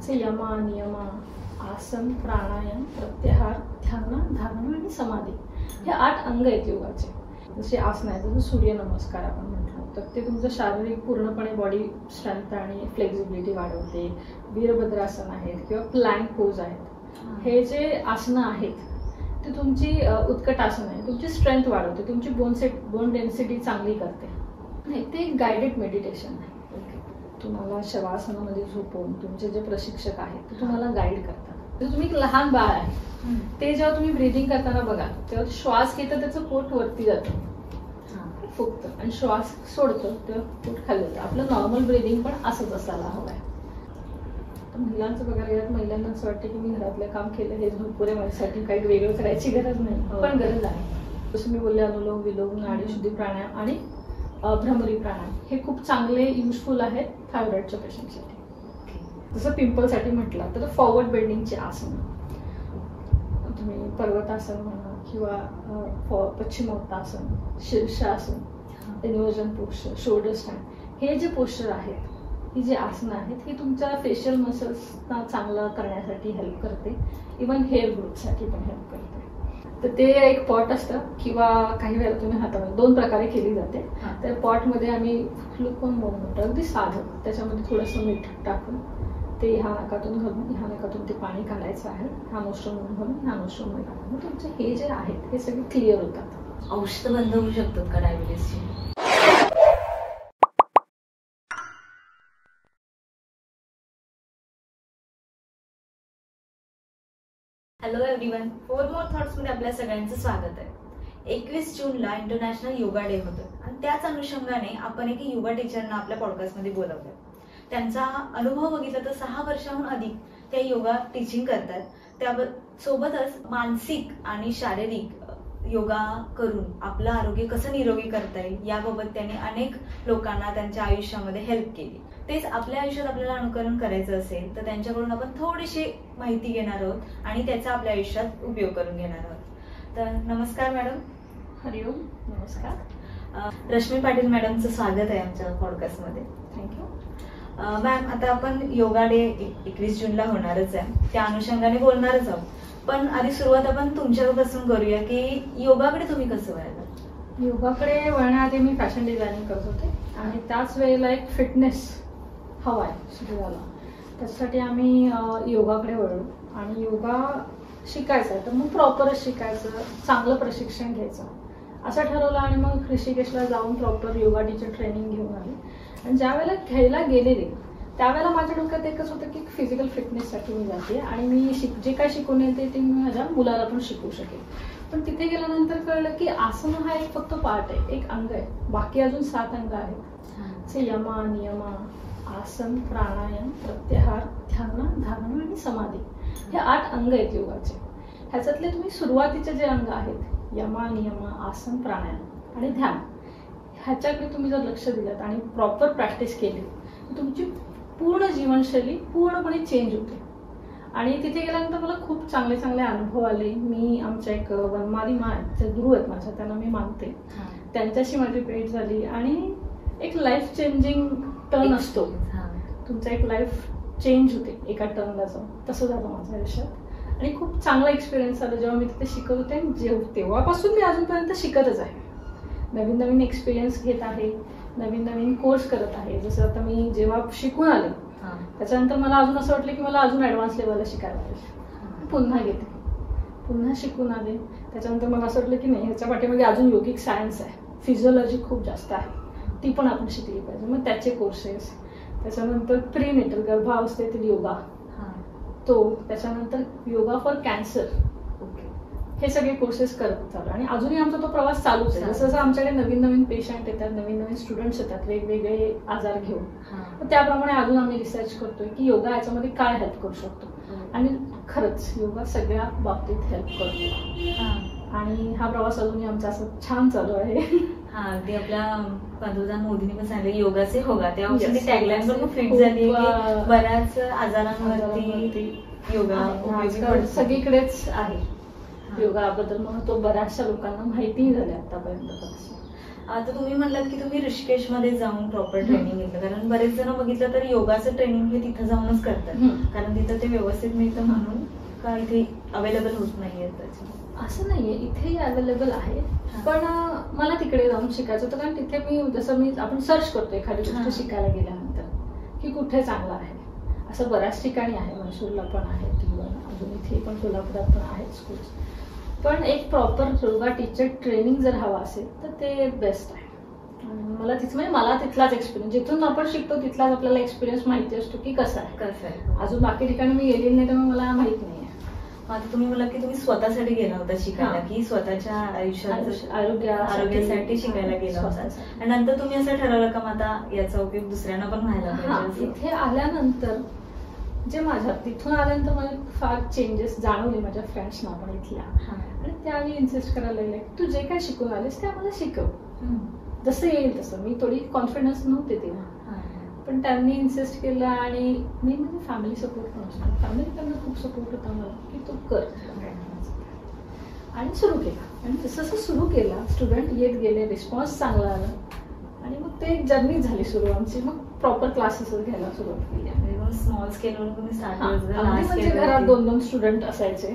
यमा नियम आसन प्राणायाम प्रत्याहार ध्यान धारणा आणि समाधी हे 8 अंग आहेत योगाचे. जसे आसन आहे जसं सूर्यनमस्कार आपण म्हटलं तर ते तुमचं शारीरिक पूर्णपणे बॉडी स्ट्रेंथ आणि फ्लेक्झिबिलिटी वाढवते. वीरभद्रासन आहेत किंवा प्लँक पोज आहेत. हे जे आसनं आहेत ते तुमची उत्कट आसन आहे तुमची स्ट्रेंथ वाढवते, तुमची बोन डेन्सिटी चांगली करते. नाही ते एक गायडेड मेडिटेशन आहे. तुम्हाला शवासनामध्ये झोपवून तुमचे जे प्रशिक्षक आहेत ते तुम्हाला गाईड करतात. जर तुम्ही एक लहान बाळ आहे ते जेव्हा तुम्ही ब्रीदिंग करताना बघा तेव्हा श्वास घेतं त्याचं पोट वरती जातं फुगतं आणि श्वास सोडतं तेव्हा पोट खाली जातं. आपलं नॉर्मल ब्रीदिंग पण असंच असायला हवं आहे. महिलांचं बघायला गेलं महिलांना असं वाटतं की मी घरातलं काम केलं हे भरपूर आहे माझ्यासाठी काही वेगळं करायची गरज नाही पण गरज आहे. जसं मी बोलले अनुलोम विलोम नाडी शुद्धी प्राणायाम आणि भ्रमरी प्राणायाम हे खूप चांगले युजफुल आहेत थायरॉइडच्या पेशंटसाठी. जसं पिंपलसाठी म्हटलं तर फॉरवर्ड बेंडिंगचे आसन तुम्ही पर्वतासन म्हणा किंवा पश्चिमोत्तासन शीर्षासन इन्व्हर्जन पोस्चर शोल्डर स्टँड हे जे पोस्चर आहेत ही जे आसनं आहेत ही तुमच्या फेशियल मसल्सना चांगलं करण्यासाठी हेल्प करते. इवन हेअर ग्रोथसाठी पण हेल्प करते. तर ते एक पॉट असतं किंवा काही वेळेला तुम्ही हातामध्ये 2 प्रकारे केली जाते. त्या पॉटमध्ये आम्ही फ्लुकॉन म्हणतो अगदी साधं त्याच्यामध्ये थोडंसं मीठ टाकून ते ह्या नाकातून घालून ह्या नाकातून ते पाणी घालायचं आहे. ह्या नोस्ट्रमधून घालून ह्या नोस्ट्रममध्ये घालून मग तुमचे हे जे आहेत हे सगळे क्लिअर होतात. औषध बंद होऊ शकतात का डायबिटीसची? हॅलो एव्हरीवन, 4 मोर थॉट्स मध्ये आपल्या सगळ्यांचं स्वागत आहे. 21 जूनला इंटरनॅशनल योगा डे होतं आणि त्याच अनुषंगाने आपण एक योगा टीचरना आपल्या पॉडकास्टमध्ये बोलावलं. त्यांचा अनुभव बघितला तर 6 वर्षाहून अधिक त्या योगा टीचिंग करतात. त्यासोबतच मानसिक आणि शारीरिक योगा करून आपलं आरोग्य कसं निरोगी करता येईल याबाबत त्यांनी अनेक लोकांना त्यांच्या आयुष्यामध्ये हेल्प केली. तेच आपल्या आयुष्यात आपल्याला अनुकरण करायचं असेल तर त्यांच्याकडून आपण थोडीशी माहिती घेणार आहोत आणि त्याचा आपल्या आयुष्यात उपयोग करून घेणार आहोत. तर नमस्कार मॅडम. हरिओम. नमस्कार. रश्मी पाटील मॅडमचं स्वागत आहे आमच्या पॉडकास्टमध्ये. थँक्यू. मॅम, आता आपण योगा डे 21 जूनला होणारच आहे त्या अनुषंगाने बोलणारच आहोत. पण आधी सुरुवात आपण तुमच्यापासून करूया की योगाकडे तुम्ही कसं वळला? योगाकडे वळण्याआधी मी फॅशन डिझायनिंग करत होते आणि त्याच वेळेला एक फिटनेस हवा आहे शरीराला. त्याच्यासाठी आम्ही योगाकडे वळलो आणि योगा शिकायचा आहे तर मग प्रॉपरच शिकायचं, चांगलं प्रशिक्षण घ्यायचं असं ठरवलं. आणि मग ऋषिकेशला जाऊन प्रॉपर योगा टीचर ट्रेनिंग घेऊन आले. आणि ज्या वेळेला घ्यायला गेलेले त्यावेळेला माझ्या डोक्यात एकच होतं की फिजिकल फिटनेससाठी मी जाते आणि मी जे काय शिकून येते ते मी माझ्या मुलाला पण शिकवू शकेल. पण तिथे गेल्यानंतर कळलं की आसन हा एक फक्त पार्ट आहे, एक अंग आहे. बाकी अजून 7 अंग आहेत. यमा नियम आसन प्राणायाम प्रत्याहार ध्यान धारणा आणि समाधी हे 8 अंग आहेत योगाचे. ह्याच्यातले तुम्ही सुरुवातीचे जे अंग आहेत यमा नियम आसन प्राणायाम आणि ध्यान ह्याच्याकडे तुम्ही जर लक्ष दिलं आणि प्रॉपर प्रॅक्टिस केली तर तुमची पूर्ण जीवनशैली पूर्णपणे चेंज होते. आणि तिथे गेल्यानंतर मला खूप चांगले चांगले अनुभव आले. मी आमच्या एक वनमाली जे गुरु आहेत माझ्या त्यांना मी मानते, त्यांच्याशी माझी भेट झाली आणि एक लाईफ चेंजिंग टर्न असतो. तुमचा एक लाईफ चेंज होते एका टर्नला जाऊन. तसं झालं माझ्या आयुष्यात आणि खूप चांगला एक्सपिरियन्स आला जेव्हा मी तिथे शिकत होते. तेव्हापासून मी अजूनपर्यंत शिकतच आहे, नवीन नवीन एक्सपिरियन्स घेत आहे, नवीन नवीन कोर्स करत आहे. जसं आता मी जेव्हा शिकून आले त्याच्यानंतर मला अजून असं वाटलं की मला अजून ऍडव्हान्स लेवलला शिकायला पाहिजे. पुन्हा घेते, पुन्हा शिकून आले. त्याच्यानंतर मला असं वाटलं की नाही ह्याच्या पाठीमध्ये अजून योगिक सायन्स आहे, फिजिओलॉजी खूप जास्त आहे, ती पण आपण शिकली पाहिजे. मग त्याचे कोर्सेस, त्याच्यानंतर प्रीनेटल गर्भावस्थेतील योगा तो, त्याच्यानंतर योगा फॉर कॅन्सर हे सगळे कोर्सेस करत चालू. आणि अजूनही आमचा तो प्रवास चालूच आहे. जसं जसं आमच्याकडे नवीन नवीन पेशंट येतात, नवीन नवीन स्टुडंट्स येतात वेगवेगळे आजार घेऊन, त्याप्रमाणे अजून आम्ही रिसर्च करतोय की योगा याच्यामध्ये काय हेल्प करू शकतो. आणि खरंच योगा सगळ्या बाबतीत हेल्प करतो आणि हा प्रवास अजूनही आमचा असं छान चालू आहे. अगदी आपल्या पंतप्रधान मोदींनी पण सांगितलं योगाचे होगा, त्या टॅगलाईन पण फिट झाली. बऱ्याच आजारांवरती योगा सगळीकडेच आहे. योगाबद्दल महत्व बऱ्याचशा लोकांना माहिती झालं आतापर्यंत. आता तुम्ही म्हणलात की तुम्ही ऋषिकेश मध्ये जाऊन प्रॉपर ट्रेनिंग घेतलं, कारण बरेच जण बघितलं तर योगाचं ट्रेनिंग हे तिथं जाऊनच करतात, कारण तिथं ते व्यवस्थित मिळतं म्हणून का इथे अवेलेबल होत नाहीये त्याची? असं नाहीये, इथेही अवेलेबल आहे, पण मला तिकडे जाऊन शिकायचं होतं. कारण तिथे आपण सर्च करतो एखादी गोष्ट शिकायला गेल्यानंतर की कुठे चांगलं आहे. असं बऱ्याच ठिकाणी आहे, मैसूरला पण आहे, अजून इथे पण कोल्हापुरात पण आहेत स्कूल्स. पण एक प्रॉपर योगा टीचर ट्रेनिंग जर हवा असेल तर ते बेस्ट आहे. मला तिथलाच एक्सपिरियन्स, जिथून आपण शिकतो तिथलाच आपल्याला एक्सपिरियन्स माहिती असतो की कसं आहे. अजून बाकी ठिकाणी मी गेलेली नाही त्यामुळे मला माहित नाही. आता तुम्ही मला की तुम्ही स्वतःसाठी गेला होता शिकायला, की स्वतःच्या आरोग्यासाठी शिकायला गेला होता, आणि नंतर तुम्ही असं ठरवलं का आता याचा उपयोग दुसऱ्यांना पण व्हायला पाहिजे? इथे आल्यानंतर तिथून आल्यानंतर मला फार चेंजेस जाणवले माझ्या फ्रेंड्सना पण इथल्या, आणि त्यावेळी इन्सिस्ट करायला लागले की तू जे काय शिकून आलीस ते आम्हाला शिकव, जसं येईल तसं. मी थोडी कॉन्फिडन्स नव्हते तेव्हा, पण त्यांनी इन्सिस्ट केलं, आणि मी म्हणजे फॅमिली सपोर्ट पण असतो, फॅमिलीकडनं खूप सपोर्ट होता मला की तू कर, आणि सुरू केला. आणि जसं सुरू केला, स्टुडंट येत गेले, रिस्पॉन्स चांगला आला, आणि मग ते एक जर्नी झाली सुरू आमची. मग प्रॉपर क्लासेस घ्यायला सुरुवात केली. स्मॉल स्केलवर तुम्ही स्टार्ट म्हणजे घरात 2-2 स्टुडंट असायचे,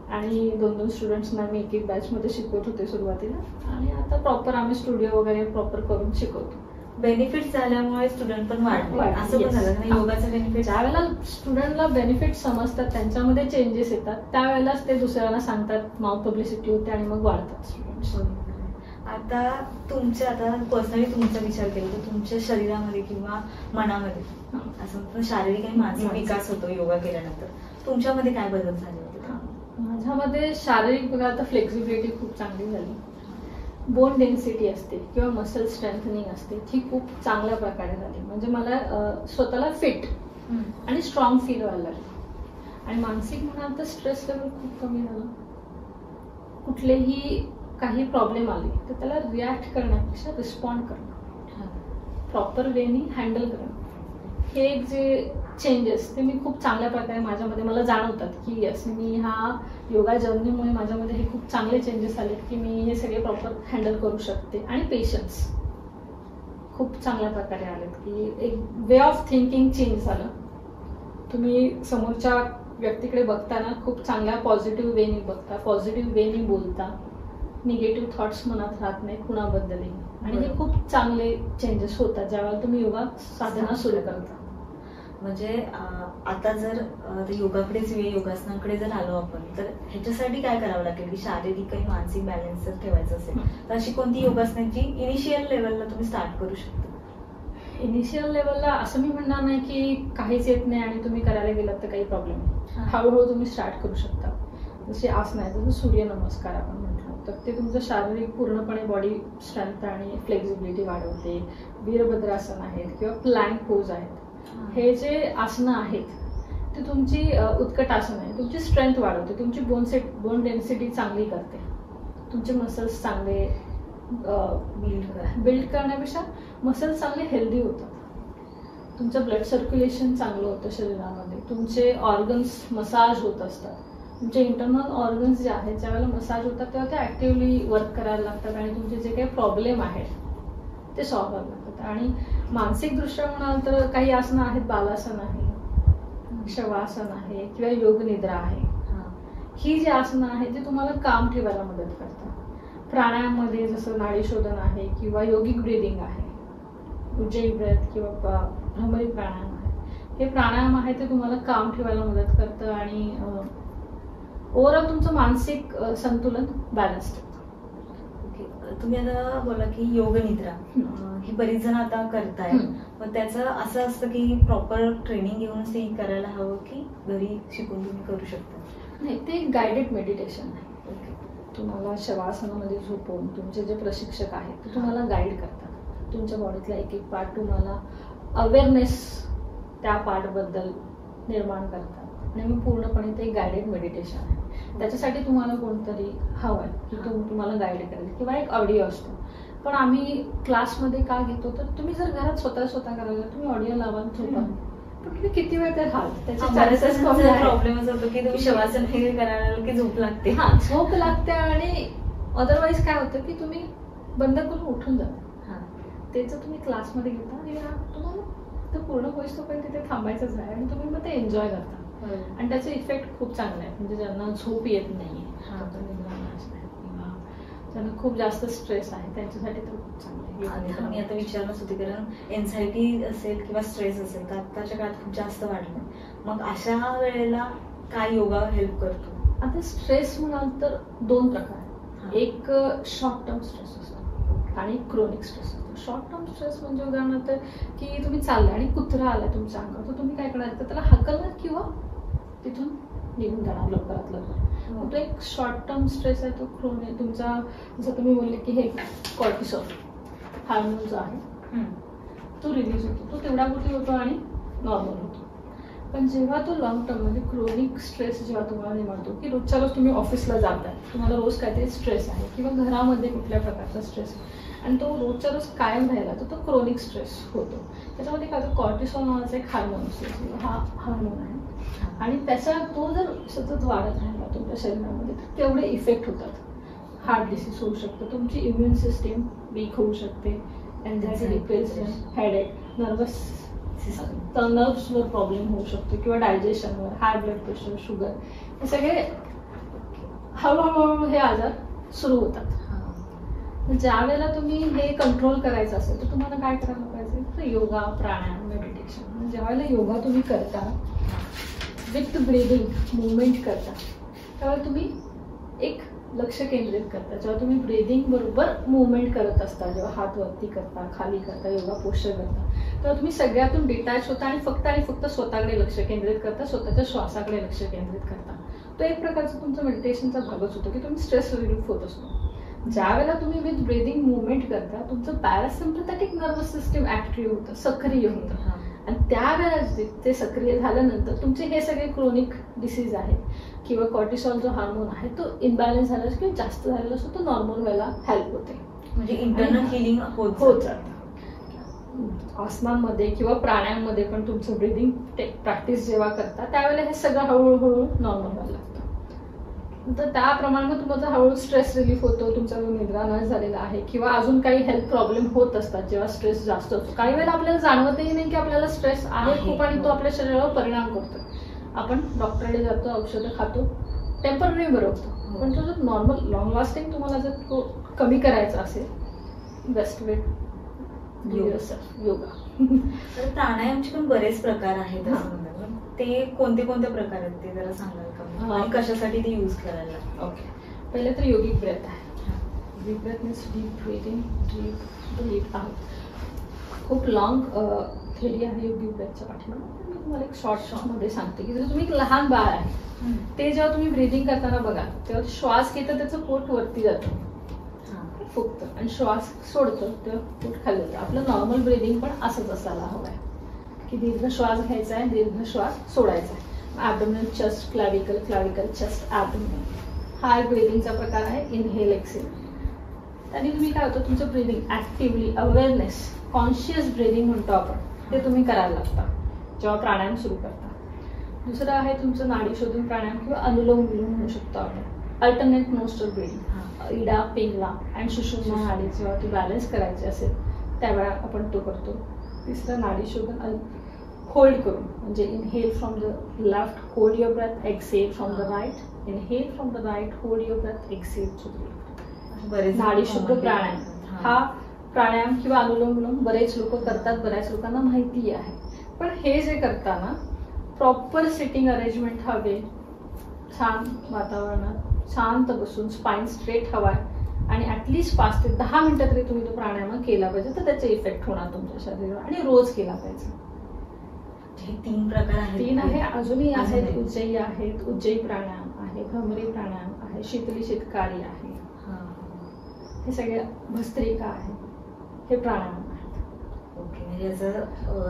आणि 2-2 स्टुडंट्सना मी एक बॅच मध्ये शिकवत होते सुरुवातीला, आणि आता प्रॉपर आम्ही स्टुडिओ वगैरे प्रॉपर करून शिकवतो. बेनिफिट झाल्यामुळे स्टुडंट पण वाढले, असं पण झालं नाही? योगाचं बेनिफिट ज्यावेळेला स्टुडंटला बेनिफिट समजतात, त्यांच्यामध्ये चेंजेस येतात, त्यावेळेलाच ते दुसऱ्यांना सांगतात, माउथ पब्लिसिटी होते, आणि मग वाढतात स्टुडंट्स. आता पर्सनली तुमचा विचार केला तर तुमच्या शरीरामध्ये किंवा मनामध्ये असं शारीरिक आणि मानसिक विकास होतो योगा केल्यानंतर, तुमच्यामध्ये काय बदल झाले होते? माझ्यामध्ये शारीरिक बघा, फ्लेक्झिबिलिटी खूप चांगली झाली, बोन डेन्सिटी असते किंवा मसल स्ट्रेंथनिंग असते ती खूप चांगल्या प्रकारे झाली. म्हणजे मला स्वतःला फिट आणि स्ट्रॉंग फील व्हायला लागलं. आणि मानसिक म्हणाल तर स्ट्रेस लेवल खूप कमी झालं. कुठलेही काही प्रॉब्लेम आले तर त्याला रिॲक्ट करण्यापेक्षा रिस्पॉन्ड करणं, प्रॉपर वेनी हँडल करणं, हे जे चेंजेस ते मी खूप चांगल्या प्रकारे माझ्यामध्ये मला जाणवतात की यस, मी हा योगा जर्नीमुळे माझ्यामध्ये हे खूप चांगले चेंजेस आले की मी हे सगळे प्रॉपर हँडल करू शकते. आणि पेशन्स खूप चांगल्या प्रकारे आलेत की एक वे ऑफ थिंकिंग चेंज झालं. तुम्ही समोरच्या व्यक्तीकडे बघताना खूप चांगल्या पॉझिटिव्ह वेनी बघता, पॉझिटिव्ह वेनी बोलता, निगेटिव्ह थॉट्स मनात राहत नाही कुणाबद्दलही. आणि हे खूप चांगले चेंजेस होतात ज्यावेळेला तुम्ही योगा साधना सुरू करता. म्हणजे आता जर योगाकडेच योगासनांकडे जर आलो आपण, तर ह्याच्यासाठी काय करावं लागेल की शारीरिक आणि मानसिक बॅलन्स जर ठेवायचं असेल तर अशी कोणती योगासनांची इनिशियल लेवलला तुम्ही स्टार्ट करू शकता? इनिशियल लेवलला असं मी म्हणणार नाही की काहीच येत नाही आणि तुम्ही करायला गेलात तर काही प्रॉब्लेम नाही. हळूहळू तुम्ही स्टार्ट करू शकता. जसे आसन आहे, जसं सूर्यनमस्कार आपण म्हटलं तर ते तुमचं शारीरिक पूर्णपणे बॉडी स्ट्रेंथ आणि फ्लेक्झिबिलिटी वाढवते. वीरभद्रासन आहेत किंवा प्लँक पोज आहेत, हे जे आसनं आहेत ते तुमची उत्कट आसन आहे, तुमची स्ट्रेंथ वाढवते, तुमची बोन डेन्सिटी चांगली करते, तुमचे मसल्स चांगले बिल्ड करण्यापेक्षा मसल्स चांगले हेल्दी होतात, तुमचं ब्लड सर्क्युलेशन चांगलं होतं शरीरामध्ये, तुमचे ऑर्गन्स मसाज होत असतात, तुमचे इंटरनल ऑर्गन्स जे आहेत ज्यावेळेला मसाज होतात तेव्हा ते ऍक्टिव्हली वर्क करायला लागतात आणि तुमचे जे काही प्रॉब्लेम आहेत ते सॉल्व्ह व्हायला लागतात. आणि मानसिक दृष्ट्या म्हणाल तर काही आसनं आहेत, बालासन आहे, शवासन आहे किंवा योग निद्रा आहे. ही जी आसनं आहेत ती तुम्हाला काम ठेवायला मदत करतात. प्राणायाममध्ये जसं नाडी शोधन आहे किंवा योगिक ब्रीदिंग आहे, उज्जयी ब्रेथ किंवा भ्रमरी प्राणायाम आहे, हे प्राणायाम आहे ते तुम्हाला काम ठेवायला मदत करतं आणि ओव्हरऑल तुमचं मानसिक संतुलन बॅलन्स्ड होतं. तुम्ही आता बोला की योग निद्रा हे बरीच जण आता करताय, मग त्याचं असं असतं की प्रॉपर ट्रेनिंग घेऊनच ते करायला हवं की घरी शिकून तुम्ही करू शकता? नाही, ते एक गायडेड मेडिटेशन आहे. तुम्हाला शवासनामध्ये झोपवून तुमचे जे प्रशिक्षक आहेत ते तुम्हाला गाईड करतात, तुमच्या बॉडीतला एक एक पार्ट तुम्हाला अवेअरनेस त्या पार्टबद्दल निर्माण करतात आणि मग पूर्णपणे ते गायडेड मेडिटेशन आहे. त्याच्यासाठी तुम्हाला कोणतरी हवं आहे की तुम्हाला गाईड करेल किंवा एक ऑडिओ असतो. पण आम्ही क्लासमध्ये का घेतो तर तुम्ही जर घरात स्वतः करायला तुम्ही ऑडिओ लावाल झोपा, पण तुम्ही किती वेळ ते हाल त्याचे प्रॉब्लेम असं होतो की तुम्ही शवासन हे करायला की झोप लागते. झोप लागते आणि अदरवाईज काय होतं की तुम्ही बंद करून उठून जातं. ते जर तुम्ही क्लासमध्ये घेता आणि तुम्हाला तर पूर्ण होईस तोपर्यंत तिथे थांबायचंच आहे आणि तुम्ही मग ते एन्जॉय करता. आणि त्याचे इफेक्ट खूप चांगले आहेत. म्हणजे ज्यांना झोप येत नाही, किंवा ज्यांना खूप जास्त स्ट्रेस आहे त्यांच्यासाठी तर खूप चांगलं आहे. मी आता विचारलंच होती, कारण एन्झायटी असेल किंवा स्ट्रेस असेल तर आत्ताच्या काळात खूप जास्त वाढलं. मग अशा वेळेला काय योगा हेल्प करतो? आता स्ट्रेस म्हणाल तर 2 प्रकार. एक शॉर्ट टर्म स्ट्रेस असतो आणि क्रोनिक स्ट्रेस असतो. शॉर्ट टर्म स्ट्रेस म्हणजे उदाहरणार्थ की तुम्ही चाललाय आणि कुत्रा आला तुमच्या अंगावर, तर तुम्ही काय करणार, तर त्याला हाकलणार किंवा तिथून निघून जाणार लवकरात लवकर. तो एक शॉर्ट टर्म स्ट्रेस आहे. तो क्रोनिक तुमचा, जसं तुम्ही बोलले की हे कॉर्टिसॉल हार्मोन जो आहे तो रिलीज होतो, तो तेवढा पुरती होतो आणि नॉर्मल होतो. पण जेव्हा तो लॉंग टर्म म्हणजे क्रोनिक स्ट्रेस जेव्हा तुम्हाला निर्माणतो की रोजच्या रोज तुम्ही ऑफिसला जाताय, तुम्हाला रोज काहीतरी स्ट्रेस आहे किंवा घरामध्ये कुठल्या प्रकारचा स्ट्रेस आहे आणि तो रोजच्या रोज कायम राहिला तर तो क्रोनिक स्ट्रेस होतो. त्याच्यामध्ये काय होतं, कॉर्टिसॉल नावाचा एक हार्मोन असतो, हा हार्मोन आहे आणि त्याचा तो जर सतत वाढत राहिला तुमच्या शरीरामध्ये तर तेवढे इफेक्ट होतात. हार्ट डिसीज होऊ शकतं, तुमची इम्युन सिस्टीम वीक होऊ शकते, एन्झायटी, डिप्रेशन, हेडेक, नर्व्सवर प्रॉब्लेम होऊ शकतो किंवा डायजेशनवर, हाय ब्लड प्रेशर, शुगर, हे सगळे हळूहळू हे आजार सुरू होतात. ज्या वेळेला तुम्ही हे कंट्रोल करायचं असेल तर तुम्हाला काय करायला पाहिजे, तर योगा, प्राणायाम, मेडिटेशन. ज्या वेळेला योगा तुम्ही करता विथ ब्रीदिंग मुवमेंट करता त्यावेळेला तुम्ही एक लक्ष केंद्रित करता. जेव्हा तुम्ही ब्रीदिंग बरोबर मुवमेंट करत असता, जेव्हा हात वरती करता, खाली करता, योगा पोस्चर करता, तेव्हा तुम्ही सगळ्यातून डिटॅच होता आणि फक्त स्वतःकडे लक्ष केंद्रित करता, स्वतःच्या श्वासाकडे लक्ष केंद्रित करता. तो एक प्रकारचा तुमचा मेडिटेशनचा भागच होतो की तुम्ही स्ट्रेस रिलीफ होत असतो. ज्या वेळेला तुम्ही विथ ब्रीदिंग मुवमेंट करता तुमचं पॅरासिम्पॅथेटिक नर्वस सिस्टीम ऍक्टिव्ह होतं, सक्रिय होतं आणि त्यावेळेला ते सक्रिय झाल्यानंतर तुमचे हे सगळे क्रोनिक डिसीज आहेत किंवा कॉर्टिसॉल जो हार्मोन आहे तो इनबॅलन्स झाला किंवा जास्त झालेला असतो तो नॉर्मल व्हायला हेल्प होते. म्हणजे इंटरनल हिलिंग होत जातं. आसनांमध्ये किंवा प्राणायाममध्ये पण तुमचं ब्रीदिंग प्रॅक्टिस जेव्हा करता त्यावेळेला हे सगळं हळूहळू नॉर्मल व्हायला लागतं. तर त्याप्रमाणे मग तुमचा हळूहळू स्ट्रेस रिलीफ होतो, तुमचा जो निद्रा न झालेला आहे किंवा अजून काही हेल्थ प्रॉब्लेम होत असतात जेव्हा स्ट्रेस जास्त होतो. काही वेळेला आपल्याला जाणवतही नाही की आपल्याला स्ट्रेस आहे खूप आणि तो आपल्या शरीरावर परिणाम करतो. आपण डॉक्टरकडे जातो, औषधं खातो, टेम्पररी बरं होतं. पण तो जर नॉर्मल लॉंग लास्टिंग तुम्हाला जर तो कमी करायचा असेल बेस्ट वे योगा. तर प्राणायामचे पण बरेच प्रकार आहेत, ते कोणते कोणते प्रकार आहेत ते जरा सांगाल का आणि कशासाठी ते यूज करायला? ओके, पहिले तर योगिक ब्रेथ आहे. Yogic breath means deep breathing, deep breath out. खूप लॉंग थेरी आहे योगिक ब्रेथच्या पाठीमागे. मी तुम्हाला एक शॉर्टमध्ये सांगते की जर तुम्ही एक लहान बाळ आहे ते जेव्हा तुम्ही ब्रीदिंग करताना बघा तेव्हा श्वास घेतं त्याचं पोट वरती जातं, फुगतं आणि श्वास सोडतं तेव्हा पोट खाली जातं. आपलं नॉर्मल ब्रीदिंग पण असंच असायला हवं आहे की दीर्घ श्वास घ्यायचा आहे, दीर्घ श्वास सोडायचा आहे. Abdominal, chest, clavicular, clavicular, chest, abdominal हा एक ब्रीदिंगचा प्रकार आहे. Inhale, exhale. त्याने तुम्ही काय होतं तुमचं breathing actively awareness, conscious breathing म्हणतो आपण, ते तुम्ही करायला लागता जेव्हा प्राणायाम सुरू करता. दुसरं आहे तुमचं नाडी शोधून प्राणायाम किंवा अनुलोम विलोम म्हणू शकतो आपण. अल्टरनेट नोस्ट्रल ब्रीदिंग, इडा, पिंगला आणि सुषुम्ना नाडी जेव्हा ती बॅलन्स करायची असेल त्यावेळा आपण तो करतो. तिसरं नाडी शोधून होल्ड करून, म्हणजे inhale from the left, hold your breath, exhale from the right, inhale from the right, hold your breath, exhale to the left. नाडी शुद्ध प्राणायाम हा प्राणायाम किंवा अनुलोम विलोम बरेच लोक करतात, बऱ्याच लोकांना माहिती आहे. पण हे जे करताना प्रॉपर सिटिंग अरेंजमेंट हवे, छान वातावरणात शांत बसून स्पाइन स्ट्रेट हवाय आणि ॲटलिस्ट 5 ते 10 मिनिटं तरी तुम्ही तो प्राणायाम केला पाहिजे, तर त्याचे इफेक्ट होणार तुमच्या शरीरावर आणि रोज केला पाहिजे. हे 3 प्रकार आहेत. 3 आहे, अजूनही आहेत. उज्जयी आहेत, उज्जयी प्राणायाम आहे, भ्रमरी प्राणायाम आहे, शीतली शीतकारी आहे, हे सगळे भस्त्रिका आहे, हे प्राणायाम आहेत. ओके, म्हणजे याचा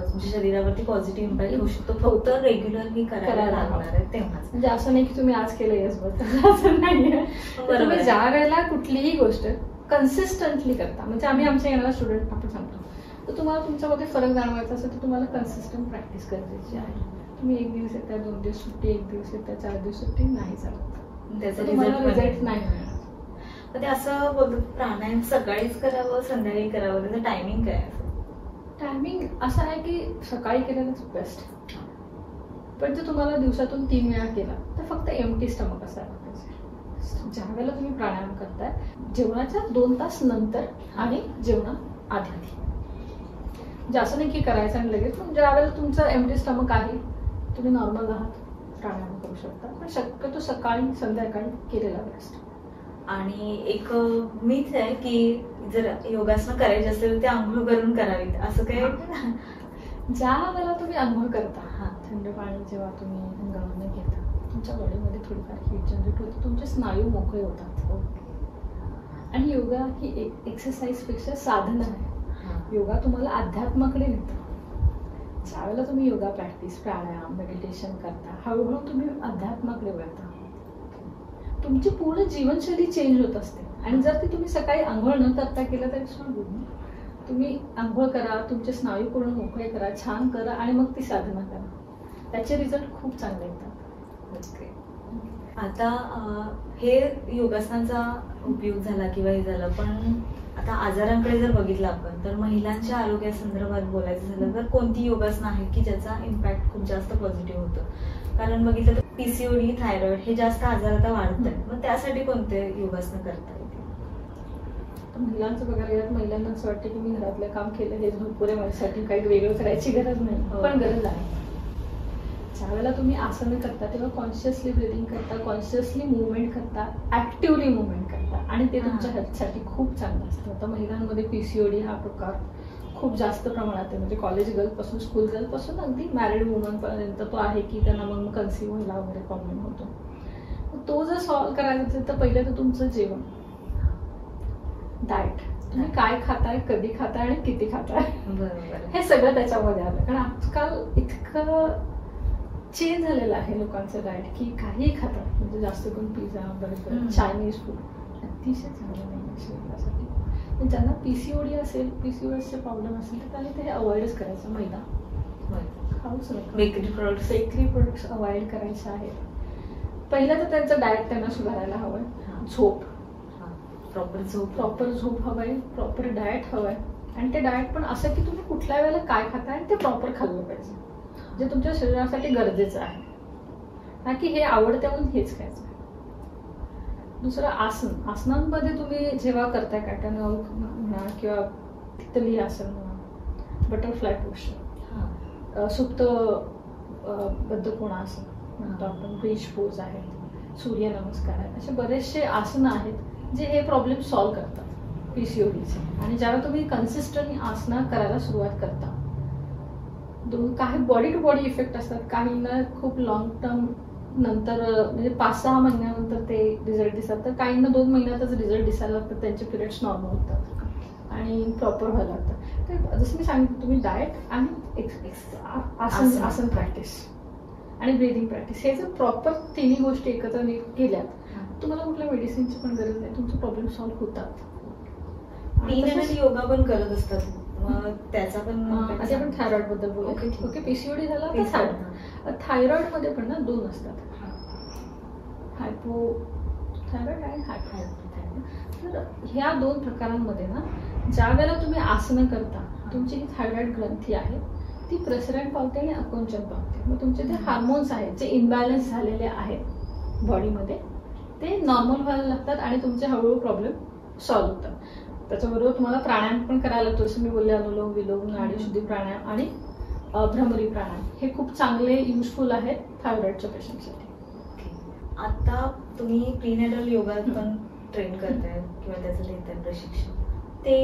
तुमच्या शरीरावरती पॉझिटिव्ह इम्पॅक्ट होऊ शकतो, फक्त रेग्युलरली करायला लागणार आहे तेव्हाच. म्हणजे असं नाही की तुम्ही आज केलं येस बस, असं नाहीये. तुम्ही ज्या वेळेला कुठलीही गोष्ट कन्सिस्टंटली करता, म्हणजे आम्ही आमच्या येणाऱ्या स्टुडंट आपण सांगतो, तर तुम्हाला तुमच्यामध्ये फरक जाणवायचा असेल तर तुम्हाला कन्सिस्टंट प्रॅक्टिस गरजेची आहे. तुम्ही 1 दिवस येत्या, 2 दिवस सुट्टी, 1 दिवस येत्या, 4 दिवस सुट्टी नाही चालत, त्याचा तुम्हाला रिझल्ट नाही मिळणार. तर ते असं बोलतात प्राणायाम सकाळीच करावं संध्याकाळी करावं, त्याचं टायमिंग काय आहे? टायमिंग असं आहे की सकाळी केलेलंच बेस्ट, पण जर तुम्हाला दिवसातून 3 वेळा केला तर फक्त एम्प्टी स्टमक असायला पाहिजे. ज्या वेळेला तुम्ही प्राणायाम करताय जेवणाच्या 2 तास नंतर आणि जेवणा आधी, जास्त नाही की करायचं आणि लगेच, पण ज्या वेळेला तुमचं एम्प्टी स्टमक आहे तुम्ही नॉर्मल आहात प्राणायाम करू शकता, पण शक्यतो सकाळी संध्याकाळी केलेला बेस्ट. आणि एक मिथ आहे की जर योगासनं करायची असेल तर ते आंघोळ करून करावीत, असं काय? ज्या वेळेला तुम्ही आंघोळ करता थंड पाणी जेव्हा तुम्ही अंगावर घेता तुमच्या बॉडीमध्ये थोडीफार हीट जनरेट होते, तुमचे स्नायू मोकळे होतात. आणि योगा ही एक एक्सरसाइज पेक्षा साधन आहे. योगा तुम्हाला अध्यात्माकडे नेतं. ज्यावेळेला तुम्ही योगा प्रॅक्टिस प्राणायाम मेडिटेशन करता हळूहळू तुम्ही अध्यात्माकडे वळता. तुमची पूर्ण जीवनशैली चेंज होत असते. आणि जर ती तुम्ही सकाळी आंघोळ न करता केलं तर इट्स नॉट गुड. तुम्ही आंघोळ करा, तुमचे स्नायू पूर्ण मोकळे करा, छान करा आणि मग ती साधना करा, त्याचे रिझल्ट खूप चांगले येतात. आता हे योगासनाचा उपयोग झाला किंवा हे झालं, पण आता आजारांकडे जर बघितलं आपण तर महिलांच्या आरोग्यासंदर्भात बोलायचं झालं तर कोणती योगासनं आहेत की ज्याचा इम्पॅक्ट खूप जास्त पॉझिटिव्ह होतं? कारण बघितलं तर पीसीओडी थायरॉइड हे जास्त आजार आता वाढत आहेत, मग त्यासाठी कोणते योगासनं करता येतील? महिलांचं बघायला गेलं महिलांना असं वाटतं की मी घरातलं काम केलं हे भरपूर आहे, माझ्यासाठी काही वेगळं करायची गरज नाही, पण गरज आहे. ज्यावेळेला तुम्ही आसनं करता तेव्हा कॉन्शियसली ब्रिदिंग करता, कॉन्शियसली मुवमेंट करता, ऍक्टिव्हली मुवमेंट करता आणि ते तुमच्या हेल्थसाठी खूप चांगलं असतं. आता महिलांमध्ये पीसीओडी हा प्रकार खूप जास्त प्रमाणात आहे, म्हणजे कॉलेज गर्लपासून स्कूल गर्लपासून अगदी मॅरिड वुमनपर्यंत तो आहे की त्यांना मग कन्सिव्ह व्हायला वगैरे प्रॉब्लेम होतो. तो जर सॉल्व्ह करायचा असेल तर पहिलं तर तुमचं जेवण, डाएट, तुम्ही काय खाताय, कधी खाताय आणि किती खाताय, बरोबर हे सगळं त्याच्यामध्ये आलं. कारण आजकाल इतकं चेंज झालेलं आहे लोकांचं डाएट की काही खातात, म्हणजे जास्त करून पिझ्झा बर्गर चायनीज फूड अतिशय चांगलं नाही शरीरासाठी. ज्यांना पीसीओडी असेल, पीसीओएसचे प्रॉब्लेम असेल तर त्यांनी ते अवॉइडच करायचं. मैदा खाऊच नका, बेकरी प्रोडक्ट्स अवॉइड करायचे आहेत. पहिलं तर त्यांचं डाएट त्यांना सुधारायला हवंय. झोप, प्रॉपर झोप हवंय, प्रॉपर डाएट हवंय. आणि ते डाएट पण असं की तुम्ही कुठल्या वेळेला काय खाताय आणि ते प्रॉपर खाल्लं पाहिजे, जे तुमच्या शरीरासाठी गरजेचं आहे, ना की हे आवडतं म्हणून हेच खायचं. दुसरं आसन, आसनांमध्ये तुम्ही जेव्हा करताय कॅटन म्हणा किंवा तितली आसन म्हणा, बटरफ्लाय पोस्चर, सुप्त बद्धकोणासन म्हणतो आपण, ब्रिज पोज आहे, सूर्यनमस्कार आहे, असे बरेचसे आसनं आहेत जे हे प्रॉब्लेम सॉल्व्ह करतात पीसीओडीचे. आणि ज्यावेळेला तुम्ही कन्सिस्टंट आसनं करायला सुरुवात करता, काही बॉडी टू बॉडी इफेक्ट असतात, काहींना खूप लॉंग टर्म नंतर म्हणजे 5-6 महिन्यानंतर ते रिझल्ट दिसतात, तर काहींना 2 महिन्यातच रिझल्ट दिसायला लागतात, त्यांचे पिरियड्स नॉर्मल होतात आणि प्रॉपर व्हायला लागतं. तर जसं मी सांगितलं तुम्ही डाएट आणि आसन प्रॅक्टिस आणि ब्रीदिंग प्रॅक्टिस हे जर प्रॉपर तिन्ही गोष्टी एकत्र केल्यात तुम्हाला कुठल्या मेडिसिनची पण गरज नाही, तुमचे प्रॉब्लेम सॉल्व्ह होतात. योगा पण करत असतात, त्याचा पण आता आपण थायरॉइड बद्दल बोलू. ओके, पीसीओडी झाला तर थायरॉइड. थायरॉइड मध्ये पण ना 2 असतात, हायपोथायरॉइड आणि हायपोथायरॉइड. तर ह्या 2 प्रकारांमध्ये ना ज्या वेळेला तुम्ही आसनं करता तुमची ही थायरॉइड ग्रंथी आहे ती प्रसरण पावते आणि आकुंचन पावते. मग तुमचे ते हार्मोन्स आहेत जे इम्बॅलन्स झालेले आहेत बॉडीमध्ये ते नॉर्मल व्हायला लागतात आणि तुमचे हळूहळू प्रॉब्लेम सॉल्व्ह होतात. त्याच्याबरोबर तुम्हाला प्राणायाम पण करायला लागतो, जसं मी बोलले अनुलोम विलोम, नाडी शुद्धी प्राणायाम आणि भ्रमरी प्राणायाम हे खूप चांगले युजफुल आहेत थायरॉइडच्या पेशंटसाठी. आता तुम्ही प्रीनेटल योगा पण ट्रेन करताय किंवा त्याचं देताय प्रशिक्षण, ते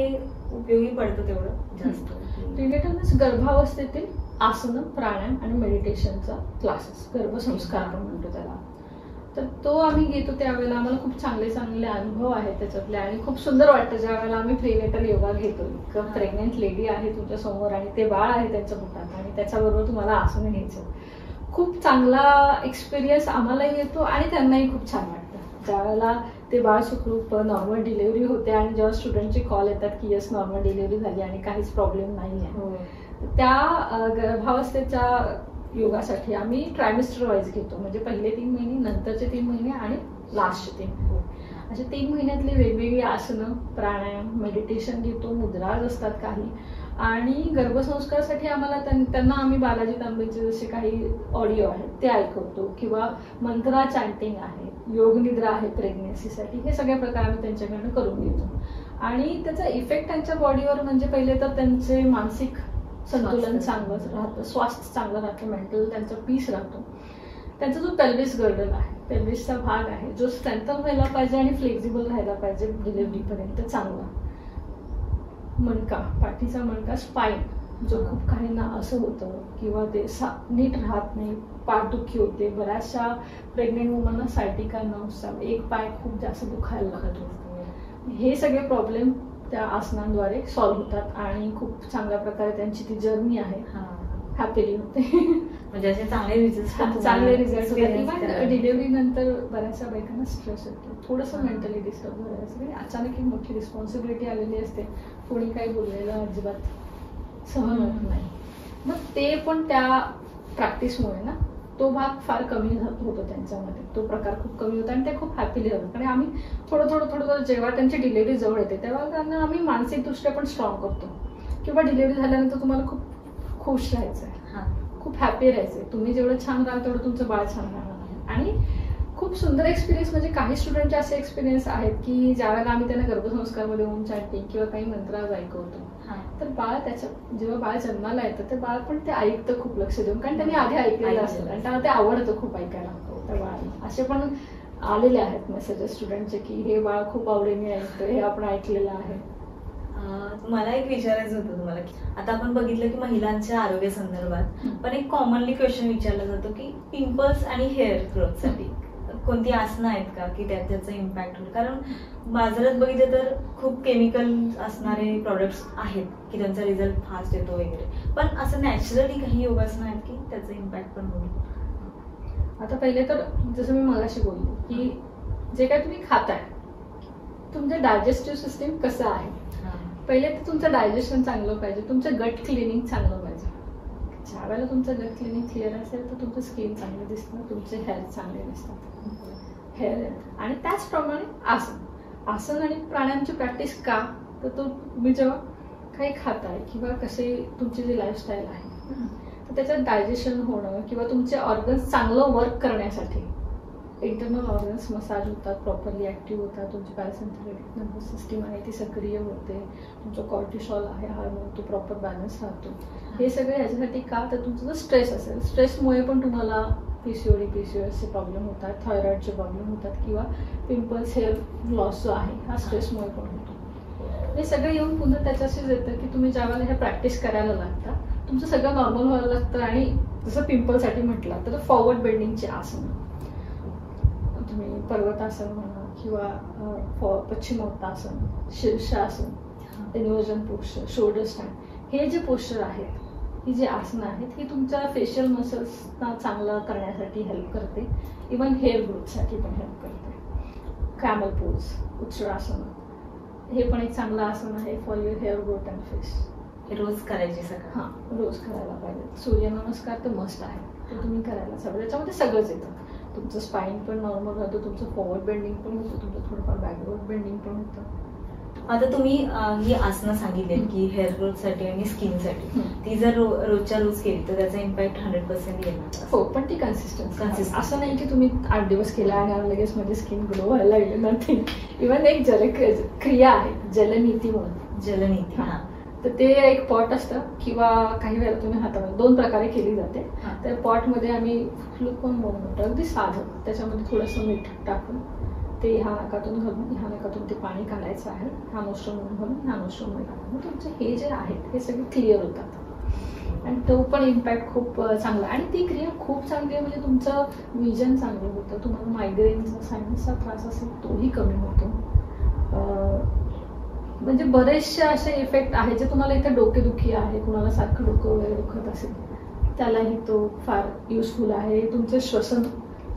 उपयोगी पडतं तेवढं जास्त? प्रीनेटल मीन्स गर्भावस्थेतील आसनं, प्राणायाम आणि मेडिटेशनचा क्लासेस, गर्भसंस्कार आपण म्हणतो त्याला. तर तो आम्ही घेतो त्यावेळेला आम्हाला खूप चांगले अनुभव आहेत त्याच्यातले आणि खूप सुंदर वाटतं ज्या वेळेला आम्ही प्रीनेटल योगा घेतो. एक प्रेग्नेंट लेडी आहे तुमच्या समोर आणि ते बाळ आहे त्यांच्या पोटात आणि त्याच्याबरोबर तुम्हाला आसनं घ्यायचं, खूप चांगला एक्सपिरियन्स आम्हालाही येतो आणि त्यांनाही खूप छान वाटतं. ज्यावेळेला ते बाळ सुखरूप नॉर्मल डिलिव्हरी होते आणि जेव्हा स्टुडंटचे कॉल येतात की यस नॉर्मल डिलिव्हरी झाली आणि काहीच प्रॉब्लेम नाही आहे, त्या गर्भावस्थेच्या योगासाठी आम्ही ट्रायमिस्टर वाईज घेतो, म्हणजे पहिले 3 महिने, नंतरचे 3 महिने आणि लास्टचे 3 महिने, असे 3 महिन्यातली वेगवेगळी आसनं, प्राणायाम, मेडिटेशन घेतो, मुद्राज असतात काही. आणि गर्भसंस्कारासाठी आम्हाला त्यांना आम्ही बालाजी तांबेचे जसे काही ऑडिओ आहेत ते ऐकवतो, किंवा मंत्रा चॅन्टिंग आहे, योग निद्रा आहे प्रेग्नेन्सीसाठी, हे सगळे प्रकार आम्ही त्यांच्याकडनं करून घेतो. आणि त्याचा इफेक्ट त्यांच्या बॉडीवर म्हणजे पहिले तर त्यांचे मानसिक संतुलन चांगलं राहतं, स्वास्थ्य चांगलं राहतं, मेंटल त्यांचा पीस राहतो. त्यांचा जो पेल्विस गर्डल आहे, पेल्विसचा भाग आहे, जो स्ट्रेंथन व्हायला पाहिजे आणि फ्लेक्झिबल राहायला पाहिजे डिलिव्हरीपर्यंत चांगला. मणका, पाठीचा मणका, स्पाईन, जो खूप काहींना असं होतं किंवा ते नीट राहत नाही, पाठदुखी होते. बऱ्याचशा प्रेग्नेंट वुमनना सायटिका नर्व्हचा एक पाय खूप जास्त दुखायला लागतो. हे सगळे प्रॉब्लेम त्या आसनांद्वारे सॉल्व्ह होतात आणि खूप चांगल्या प्रकारे त्यांची ती जर्नी आहे हॅपीली होते. म्हणजे असे चांगले रिझल्ट होतात. इव्हन डिलिव्हरी नंतर बऱ्याचशा बायकांना स्ट्रेस येतो, थोडंसं मेंटली डिस्टर्ब झालेलं असतं, अचानक एक मोठी रिस्पॉन्सिबिलिटी आलेली असते, कोणी काही बोललेलं अजिबात सहन होत नाही. मग ते पण त्या प्रॅक्टिसमुळे ना तो भाग फार कमी होतो त्यांच्यामध्ये, तो प्रकार खूप कमी होतो आणि ते खूप हॅपीली होतात. आणि आम्ही थोडं थोडं जेव्हा त्यांची डिलिव्हरी जवळ येते तेव्हा त्यांना आम्ही मानसिकदृष्ट्या पण स्ट्रॉंग करतो, किंवा डिलिव्हरी झाल्यानंतर तुम्हाला खूप खुश राहायचं आहे, खूप हॅपी राहायचंय, तुम्ही जेवढं छान राहाल तेवढं तुमचं बाळ छान राहणार आहे. आणि खूप सुंदर एक्सपिरियन्स, म्हणजे काही स्टुडंटचे असे एक्सपिरियन्स आहेत की ज्यावेळेला आम्ही त्यांना गर्भसंस्कारमध्ये ओम चॅन्टिंग किंवा काही मंत्राज ऐकवतो, तर बाळ जेव्हा बाळ जन्माला येतं ते बाळ पण ते ऐकतं खूप लक्ष देऊन, कारण त्यांनी आधी ऐकलेलं असतं आणि त्यांना ते आवडतं खूप ऐकायला त्या बाळाला. असे पण आलेले आहेत मेसेजेस स्टुडंटचे की हे बाळ खूप आवडीने ऐकतं, हे आपण ऐकलेलं आहे. मला एक विचारायचं होतं तुम्हाला, की आता आपण बघितलं की महिलांच्या आरोग्य संदर्भात पण एक कॉमनली क्वेश्चन विचारला जातो की पिंपल्स आणि हेअर ग्रोथसाठी कोणती आसनं आहेत का की त्याचा इम्पॅक्ट होईल? कारण बाजारात बघितलं तर खूप केमिकल असणारे प्रॉडक्ट्स आहेत की त्यांचा रिझल्ट फास्ट येतो वगैरे, पण असं नॅचरली काही योगासनं आहेत की त्याचा इम्पॅक्ट पण होईल? आता पहिले तर जसं मी मगाशी बोलली की जे काय तुम्ही खाताय, तुमचं डायजेस्टिव्ह सिस्टीम कसं आहे, पहिले तर तुमचं डायजेशन चांगलं पाहिजे, तुमचं गट क्लिनिंग चांगलं पाहिजे. ज्या वेळेला तुमचं गट क्लिनिंग क्लिअर असेल तर तुमचं स्किन चांगलं दिसतं, तुमचे हेअर चांगले दिसतात, हेअर. आणि त्याचप्रमाणे आसन आणि प्राणायामची प्रॅक्टिस का, तर तुम्ही जेव्हा काही खाताय किंवा कसे तुमची जी लाईफस्टाईल आहे तर त्याच्यात डायजेशन होणं किंवा तुमचे ऑर्गन्स चांगलं वर्क करण्यासाठी इंटरनल ऑर्गन्स मसाज होतात, प्रॉपरली ऍक्टिव्ह होतात, तुमची पॅरासिम्पॅथेटिक नर्वस सिस्टीम आहे ती सक्रिय होते, तुमचं कॉर्टिसॉल आहे हार्मोन तो प्रॉपर बॅलन्स राहतो. हे सगळे याच्यासाठी का, तर तुमचं जर स्ट्रेस असेल, स्ट्रेसमुळे पण तुम्हाला PCOSचे प्रॉब्लेम होतात, थायरॉइडचे प्रॉब्लेम होतात, किंवा पिंपल्स, हेअर लॉस जो आहे हा स्ट्रेसमुळे पण होतो. हे सगळं येऊन पुन्हा त्याच्याशीच येतं की तुम्ही ज्यावेळेला हे प्रॅक्टिस करायला लागता तुमचं सगळं नॉर्मल व्हायला लागतं. आणि जसं पिंपलसाठी म्हटलं तर फॉरवर्ड बेंडिंगचे आसन, तुम्ही पर्वतासन म्हणा किंवा पश्चिमोत्तासन, शीर्षासन, इन्व्हर्जन पोस्चर, शोल्डर स्टँड, हे जे पोस्चर आहेत, ही जी आसनं आहेत, ही तुमच्या फेशियल मसल्सना चांगलं करण्यासाठी हेल्प करते, इवन हेअर ग्रोथसाठी पण हेल्प करते. कॅमल पोज, उच्चरासन, हे पण एक चांगलं आसन आहे for your hair growth and face. हे रोज करायचे सगळं? हां, रोज करायला पाहिजे. सूर्यनमस्कार तर मस्ट आहे, ते तुम्ही करायला हवं. त्याच्यामध्ये सगळंच येतं, तुमचं स्पाईन पण नॉर्मल राहतं, तुमचं फॉरवर्ड बेंडिंग पण होतं, तुमचं थोडंफार बॅकवर्ड बेंडिंग पण होतं. आता तुम्ही ही आसनं सांगितली की हेअर ग्रोथसाठी आणि स्किनसाठी, ती जर रोजच्या रोज केली तर त्याचा इम्पॅक्ट 100% येणार? हो, पण ती कन्सिस्टन्सी, असं नाही की तुम्ही 8 दिवस केला आणि लगेच म्हणजे स्किन ग्लो व्हायला लागली, नथिंग. इव्हन एक क्रिया आहे जलनीती म्हणून. जलनीती, हा, तर ते एक पॉट असतं किंवा काही वेळेला तुम्ही हातामध्ये 2 प्रकारे केली जाते. तर पॉटमध्ये आम्ही फ्लुकोन म्हणतो, अगदी साधं, त्याच्यामध्ये थोडंसं मीठ टाकून ते ह्या नाकातून घालून ह्या नाकातून ते पाणी काढायचं आहे, ह्या नोस्ट्रमधून घालून ह्या नोस्ट्रममध्ये टाकून तुमचे हे जे आहेत हे सगळे क्लिअर होतात. आणि तो पण इम्पॅक्ट खूप चांगला, आणि ती क्रिया खूप चांगली आहे. म्हणजे तुमचं विजन चांगलं होतं, तुम्हाला मायग्रेनचा, सायनसचा त्रास असेल तोही कमी होतो. म्हणजे बरेचसे असे इफेक्ट आहेत जे तुम्हाला इथे डोकेदुखी आहे, कुणाला सारखं डोकं वगैरे दुखत असेल त्यालाही तो फार युजफुल आहे. तुमचं श्वसन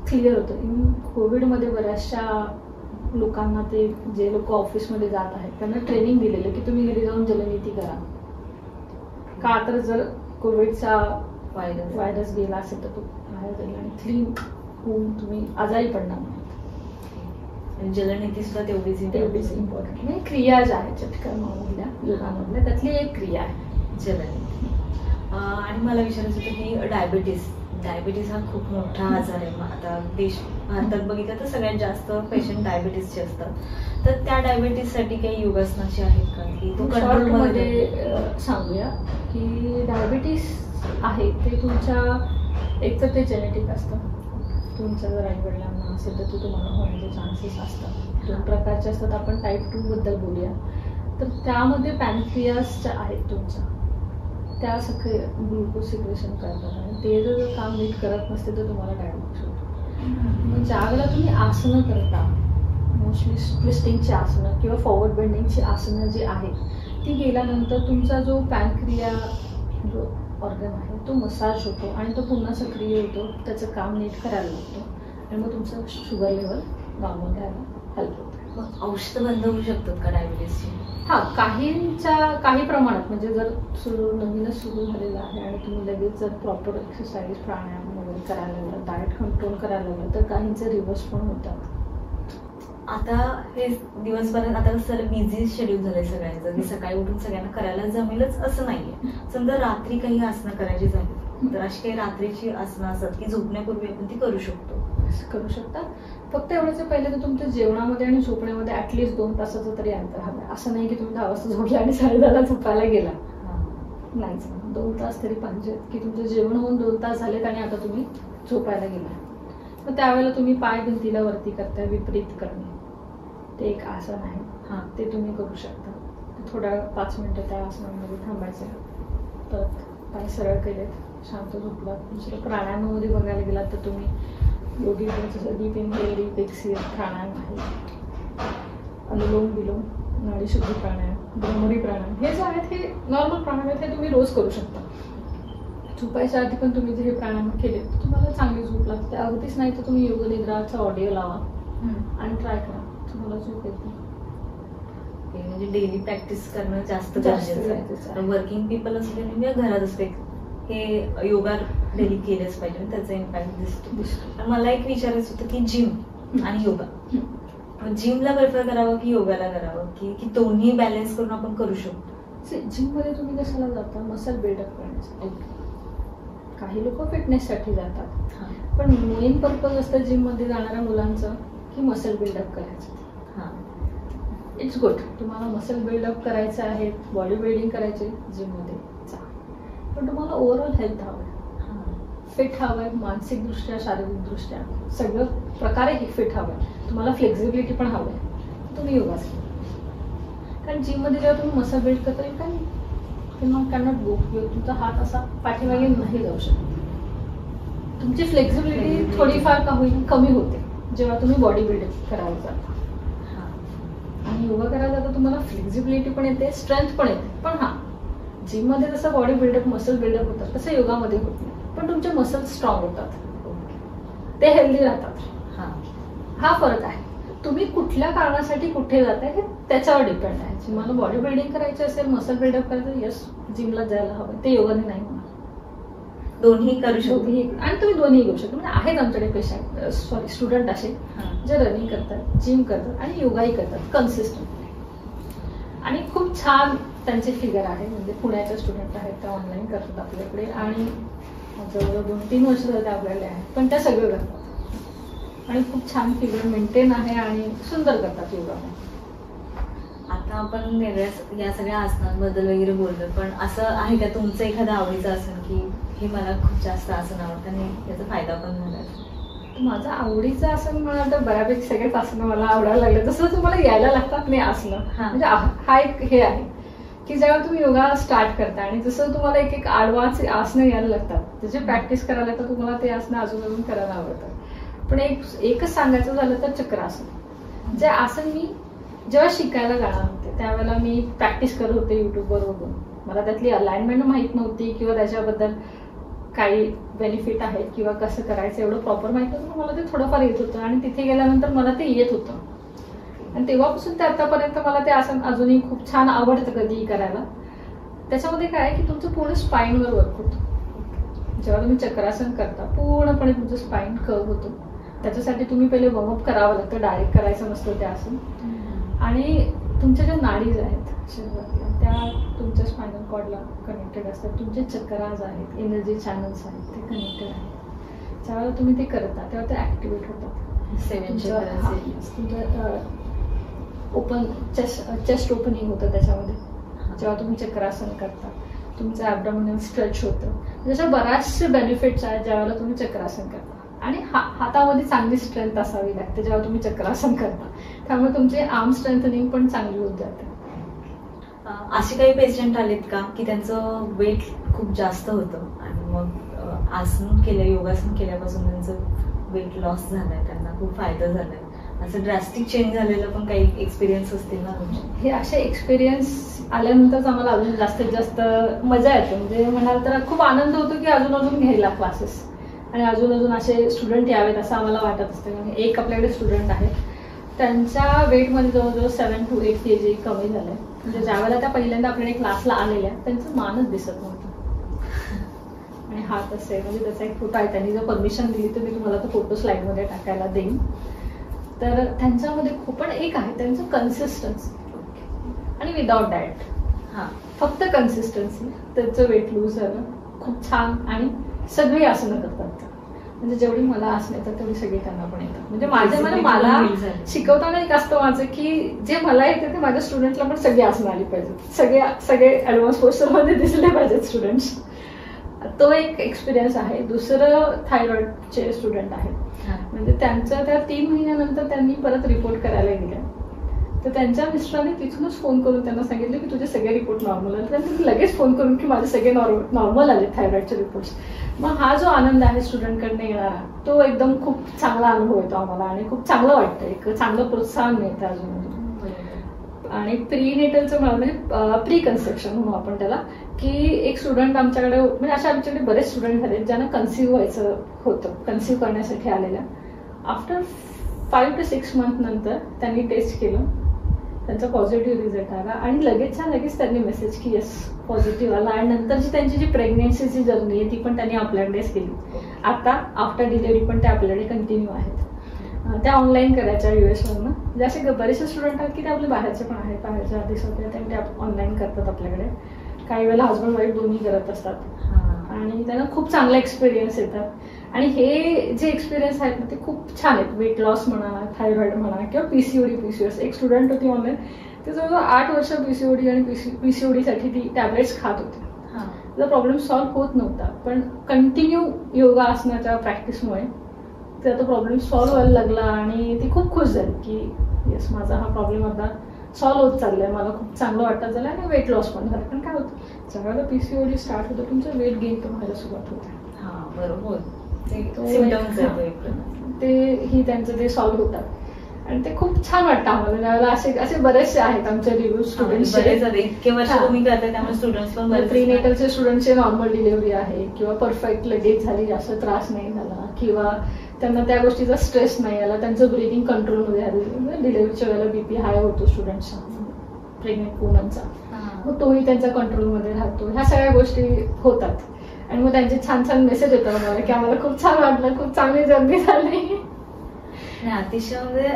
क्लिअर होतं. इव्हन कोविडमध्ये बऱ्याचशा लोकांना, ते जे लोक ऑफिसमध्ये जात आहेत त्यांना ट्रेनिंग दिलेलं की तुम्ही घरी जाऊन जलनीती करा. का तर जर कोविडचा व्हायरस गेला असेल तर तो बाहेर जाईल आणि क्लीन होऊन तुम्ही आजारी पडणार नाही. जलनीती सुद्धा तेवढीच इम्पॉर्टंट. म्हणजे क्रिया ज्या आहेत चटकर्मामधल्या योगामधल्या त्यातली एक क्रिया आहे जलनीती. आणि मला विचारायचं होतं की डायबिटीस हा खूप मोठा आजार आहे. आता भारतात बघितलं तर सगळ्यात जास्त पेशंट डायबिटीसचे असतात. तर त्या डायबिटीससाठी काही योगासनाचे आहेत का की तो कंट्रोलमध्ये सांगूया की डायबिटीस आहे ते तुमच्या एक तर ते जेनेटिक असतं. तुमच्या जर आईवडिलांना असेल तर ते तुम्हाला होण्याचे चान्सेस असतात. 2 प्रकारचे असतात. आपण टाईप 2 बद्दल बोलूया. तर त्यामध्ये पॅनक्रियासच्या आहेत तुमच्या, त्या सगळे ग्लुकोज सिक्रेशन करतात आणि ते जर काम नीट करत नसते तर तुम्हाला डायबिटीस होतो. मग ज्या वेळेला तुम्ही आसनं करता, मोस्टली ट्विस्टिंगची आसनं किंवा फॉरवर्ड बेंडिंगची आसनं जी आहेत ती केल्यानंतर तुमचा जो पॅनक्रिया जो ऑर्गन आहे तो मसाज होतो आणि तो पुन्हा सक्रिय होतो, त्याचं काम नीट करायला लागतो आणि मग तुमचं शुगर लेवल नॉर्मल राहायला हेल्प होतं. मग औषधं बंद होऊ शकतात का डायबिटीसची? हां, काही प्रमाणात. म्हणजे जर नवीनच सुरू झालेलं आहे आणि तुम्ही लगेच जर प्रॉपर एक्सरसाइज प्राणायाम वगैरे करायला लागलं, डाएट कंट्रोल करायला लागलं तर काहींचे रिव्हर्स पण होतात. आता हे दिवसभरात आता सर बिझी शेड्यूल झालंय सगळ्यांचं की सकाळी उठून सगळ्यांना करायला जमेलच असं नाहीये. समजा रात्री काही आसनं करायची झाली तर अशी काही रात्रीची आसनं असतात की झोपण्यापूर्वी आपण ती करू शकता. फक्त एवढंच पहिले तर तुमच्या जेवणामध्ये आणि झोपण्यामध्ये ऍटलिस्ट 2 तासाचं तरी अंतर हवं. असं नाही की तुम्ही 10 वाजता झोपला आणि 10:30ला झोपायला गेला. नाहीच, 2 तास तरी पाहिजे की तुमचं जेवण होऊन 2 तास झालेत आणि आता तुम्ही झोपायला गेला. मग त्यावेळेला तुम्ही पाय भिंतीला वरती करताय, विपरीत करणे, ते एक आसन आहे. ते तुम्ही करू शकता. थोड्या 5 मिनिटं त्या आसनामध्ये थांबायचं. परत पाय सरळ केलेत, शांत झोपलात. दुसरं प्राणायामामध्ये बघायला गेलात तर तुम्ही योगी जसं डीप इनहेल डीप एक्सहेल प्राणायाम आहे, अनुलोम विलोम, नाडी शुद्धी प्राणायाम, भ्रमरी प्राणायाम, हे जे आहेत हे नॉर्मल प्राणायाम आहेत. हे तुम्ही रोज करू शकता. झोपायच्या आधी पण तुम्ही जे हे प्राणायाम केले तुम्हाला चांगली झोप लागते. अगदीच नाही तर तुम्ही योग निद्राचा ऑडिओ लावा आणि ट्राय करा, तुम्हाला झोप येते. म्हणजे डेली प्रॅक्टिस करणं जास्त गरजेचं आहे. वर्किंग पीपल असले म्हणजे घरात असते हे योगा डेली केलंच पाहिजे, त्याचा इम्पॅक्ट दिसतो. मला एक विचारायचं होतं की जिम आणि योगा, जिमला प्रेफर करावं की योगाला करावं की दोन्ही बॅलन्स करून आपण करू शकतो? जिम मध्ये तुम्ही कशाला जाता? मसल बिल्डअप करण्यासाठी. काही लोक फिटनेससाठी जातात, पण मेन पर्पज असतं जिम मध्ये जाणाऱ्या मुलांचं की मसल बिल्डअप करायचं. It's good. तुम्हाला मसल बिल्डअप करायचं आहे, बॉडी बिल्डिंग करायचे, जिम मध्ये जा. पण तुम्हाला ओव्हरऑल हेल्थ हवं आहे, फिट हवं आहे, मानसिकदृष्ट्या शारीरिकदृष्ट्या सगळं प्रकारे फिट हवं आहे. तुम्हाला फ्लेक्झिबिलिटी पण हवं आहे, तुम्ही योगासन. कारण जिममध्ये जेव्हा तुम्ही मसल बिल्ड करता कॅनॉट गो, तुमचा हात असा पाठीमागे नाही जाऊ शकत. तुमची फ्लेक्झिबिलिटी थोडीफार का होईल कमी होते जेव्हा तुम्ही बॉडी बिल्डिंग करायला जाता. आणि योगा करायला जाता तुम्हाला फ्लेक्झिबिलिटी पण येते, स्ट्रेंथ पण येते. पण जिम मध्ये जसं बॉडी बिल्डअप मसल बिल्डअप होतात तसं योगामध्ये होत नाही. पण तुमचे मसल स्ट्रॉंग होतात, ते हेल्दी राहतात. हा फरक आहे. तुम्ही कुठल्या कारणासाठी कुठे जाताय हे त्याच्यावर डिपेंड आहे. तुम्हाला बॉडी बिल्डिंग करायची असेल, मसल बिल्डअप करायचं, यस जिमला जायला हवं. ते योगाने नाही होणार. दोन्ही करू शकतो आणि तुम्ही दोन्ही घेऊ शकता. म्हणजे आहेत आमच्याकडे पेशंट स्टुडंट असे जे रनिंग करतात, जिम करतात आणि योगाही करतात कन्सिस्टंटली. आणि खूप छान त्यांचे फिगर आहे. म्हणजे पुण्याचे स्टुडंट आहेत, त्या ऑनलाईन करतात आपल्याकडे आणि जवळजवळ 2-3 वर्ष झाले आपल्याकडे आहेत, पण त्या सगळं करतात आणि खूप छान फिगर मेंटेन आहे आणि सुंदर करतात योगा. आता आपण वेगळ्याच या सगळ्या आसनांबद्दल वगैरे बोललो, पण असं आहे का तुमचं एखादं आवडीचं आसन की हे मला खूप जास्त आसन आवडतं आणि त्याचा फायदा पण झाला? माझं आवडीचं आसन म्हणाल तर बऱ्यापैकी सगळेच आसनं मला आवडायला लागले. तसं तुम्हाला यायला लागतात नाही आसनं. म्हणजे हा एक हे आहे की जेव्हा तुम्ही योगा स्टार्ट करता आणि जसं तुम्हाला एक एक ॲडव्हान्स आसनं यायला लागतात, त्याची प्रॅक्टिस करायला लागतं, तुम्हाला ते आसनं अजून करायला आवडतात. पण एकच सांगायचं झालं तर चक्रासन, जे आसन मी जेव्हा शिकायला जाणार होते त्यावेळेला मी प्रॅक्टिस करत होते युट्यूबवर बघून. मला त्यातली अलाइनमेंट माहीत नव्हती किंवा त्याच्याबद्दल काही बेनिफिट आहेत किंवा कसं करायचं एवढं प्रॉपर माहित नव्हतं. मला ते थोडंफार येत होतं आणि तिथे गेल्यानंतर मला ते येत होतं आणि तेव्हापासून ते आतापर्यंत मला ते आसन अजूनही खूप छान आवडतं कधीही करायला. त्याच्यामध्ये काय आहे की तुमचं पूर्ण स्पाईनवर वर्क होतं. जेव्हा तुम्ही चक्रासन करता पूर्णपणे तुमचं स्पाईन कर्व होतं. त्याच्यासाठी तुम्ही पहिले वॉर्मअप करावं लागतं, डायरेक्ट करायचं नसतं ते आसन. आणि तुमच्या ज्या नाडीज आहेत शरीरातल्या त्या तुमच्या स्पायनल कॉर्डला कनेक्टेड असतात. तुमचे चक्राज आहेत, एनर्जी चॅनल्स आहेत, ते कनेक्टेड आहेत. ज्यावेळेला तुम्ही ते करता तेव्हा ते ॲक्टिवेट होतात. तुमचं ओपन चेस्ट ओपनिंग होतं त्याच्यामध्ये जेव्हा तुम्ही चक्रासन करता. तुमचं ॲब्डोमिनल स्ट्रेच होतं. जशा बऱ्याचशे बेनिफिट्स आहेत ज्यावेळेला तुम्ही चक्रासन करता. आणि हातामध्ये चांगली स्ट्रेंथ असावी लागते जेव्हा तुम्ही चक्रासन करता. त्यामुळे तुमचे आर्म स्ट्रेंथनिंग पण चांगली होत जाते. असे काही पेशंट आलेत का की त्यांचं वेट खूप जास्त होतं आणि मग आसन केलं, योगासन केल्यापासून त्यांचं वेट लॉस झालाय, त्यांना खूप फायदा झालाय, असं ड्रास्टिक चेंज झालेलं पण काही एक्सपिरियन्स असतील ना तुमचे? हे असे एक्सपिरियन्स आल्यानंतरच आम्हाला अजून जास्तीत जास्त मजा येते. म्हणजे म्हणाल तर खूप आनंद होतो की अजून घ्यायला क्लासेस आणि अजून असे स्टुडंट यावेत असं आम्हाला वाटत असतं. म्हणजे एक आपल्याकडे स्टुडंट आहे, त्यांच्या वेटमध्ये जवळजवळ 7 to 8 kg कमी झालंय. म्हणजे ज्यावेळेला त्या पहिल्यांदा आपल्याकडे क्लासला आलेल्या त्यांचं मानच दिसत नव्हतं आणि हात असे. म्हणजे त्याचा एक फोटो आहे, त्यांनी जर परमिशन दिली तर मी तुम्हाला तो फोटो स्लाईडमध्ये टाकायला देईन. तर त्यांच्यामध्ये खूप पण एक आहे त्यांचं कन्सिस्टन्सी आणि विदाउट डाएट. फक्त कन्सिस्टन्सी, त्यांचं वेट लूज झालं खूप छान. आणि सगळी आसनं करतात. म्हणजे जेवढी मला आसनं येतात तेवढी सगळी त्यांना पण येतात. म्हणजे मला शिकवताना एक असतं माझं की जे मला येते ते माझ्या स्टुडंटला पण सगळी आसनं आली पाहिजेत. सगळे ऍडव्हान्स पोस्टरमध्ये दिसले पाहिजेत स्टुडंट्स. तो एक एक्सपिरियन्स आहे. दुसरं थायरॉइडचे स्टुडंट आहेत. म्हणजे त्यांचं त्या 3 महिन्यानंतर त्यांनी परत रिपोर्ट करायला गेल्या. तर त्यांच्या मिस्टरांनी तिथूनच फोन करून त्यांना सांगितलं की तुझे सगळे रिपोर्ट नॉर्मल आले. त्यांनी लगेच फोन करून की माझे सगळे नॉर्मल आले थायरॉइडचे रिपोर्ट्स. मग हा जो आनंद आहे स्टुडंटकडनं येणारा तो एकदम खूप चांगला अनुभव येतो आम्हाला आणि खूप चांगलं वाटतं. एक चांगलं प्रोत्साहन मिळतं अजून. आणि प्रीनेटलचं म्हणजे प्री कन्सेप्शन म्हणू आपण त्याला, की एक स्टुडंट आमच्याकडे म्हणजे अशा आमच्याकडे बरेच स्टुडंट झाले ज्यांना कन्सिव्ह व्हायचं होतं, कन्सिव्ह करण्यासाठी आलेल्या. आफ्टर 5 to 6 months नंतर त्यांनी टेस्ट केलं, त्यांचा पॉझिटिव्ह रिझल्ट आला आणि लगेच त्यांनी मेसेज की येस पॉझिटिव्ह आला. आणि नंतरची त्यांची जी प्रेग्नेन्सीची जर्नी आहे ती पण त्यांनी आपल्याकडेच केली. आता आफ्टर डिलिव्हरी पण ते आपल्याकडे कंटिन्यू आहेत. त्या ऑनलाईन करायच्या US वरनं. म्हणजे असे बरेचसे स्टुडंट आहेत की ते आपले बाहेरचे पण आहेत, बाहेरच्या आधीच होते ते ऑनलाईन करतात आपल्याकडे. काही वेळेला हजबंड वाईफ दोन्ही करत असतात आणि त्यांना खूप चांगले एक्सपिरियन्स येतात. आणि हे जे एक्सपिरियन्स आहेत ना ते खूप छान आहेत. वेट लॉस म्हणा, थायरॉइड म्हणा किंवा PCOS. एक स्टुडंट होती ऑनलाईन, ते जवळजवळ 8 वर्ष PCOD आणि PCODसाठी ती टॅबलेट्स खात होती. त्याचा प्रॉब्लेम सॉल्व्ह होत नव्हता, पण कंटिन्यू योगा आसनाच्या प्रॅक्टिसमुळे त्याचा प्रॉब्लेम सॉल्व्ह व्हायला लागला आणि ती खूप खुश झाली की येस माझा हा प्रॉब्लेम आता सॉल्व्ह होत चाललाय, मला खूप चांगलं वाटत झालं आणि वेट लॉस पण झालं. पण काय होतं ज्यावेळेला PCOD स्टार्ट होतं तुमचं वेट गेन पण व्हायला सुरुवात होते. बरोबर. तेही त्यांचं ते सॉल्व्ह होतात आणि ते खूप छान वाटतं आम्हाला. त्यावेळेला असे बरेचसे आहेत आमचे रिव्ह्यू स्टुडंट्स. इतके वर्ष तुम्ही करताय त्यामुळे स्टुडंट्स पण प्रीनेटलचे स्टुडंटचे नॉर्मल डिलिव्हरी आहे किंवा परफेक्ट लगेच झाली, जास्त त्रास नाही झाला किंवा त्यांना त्या गोष्टीचा स्ट्रेस नाही आला, त्यांचं ब्रिदिंग कंट्रोलमध्ये आलं. डिलिव्हरीच्या वेळेला BP हाय होतो स्टुडंट्सचा, प्रेग्नेंट वुमनचा, मग तोही त्यांच्या कंट्रोलमध्ये राहतो. ह्या सगळ्या गोष्टी होतात आणि मग त्यांचे छान मेसेज येतात आम्हाला की आम्हाला खूप छान वाटलं, खूप चांगली जर्नी झाली. अतिशय म्हणजे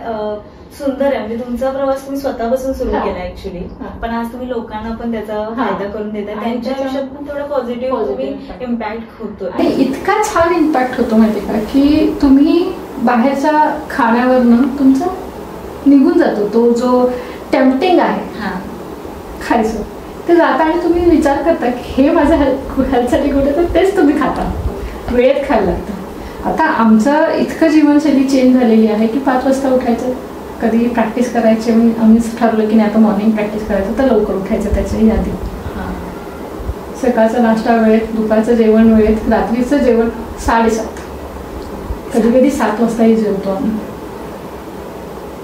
सुंदर आहे. म्हणजे तुमचा प्रवास तुम्ही स्वतःपासून सुरू केला ऍक्च्युली, पण आज तुम्ही लोकांना पण त्याचा फायदा करून देता. त्यांच्या आयुष्यात पण थोडं पॉझिटिव्ह इम्पॅक्ट होतो. आणि इतका छान इम्पॅक्ट होतो माहिती का की तुम्ही बाहेरच्या खाण्यावरनं तुमचा निघून जातो तो जो टेम्पटिंग आहे खायचं, ते जाता आणि तुम्ही विचार करता की हे माझ्या हेल्थसाठी कुठे, तर तेच तुम्ही खाता, वेळेत खायला लागतं. आता आमचं इतकं जीवनशैली चेंज झालेली आहे की 5 वाजता उठायचं, कधी प्रॅक्टिस करायची. आम्हीच ठरवलं की नाही आता मॉर्निंग प्रॅक्टिस करायचं तर लवकर उठायचं त्याच्याही आधी. सकाळचा नाश्ता वेळेत, दुपारचं जेवण वेळेत, रात्रीचं जेवण 7:30, कधी 7 वाजताही जेवतो आम्ही.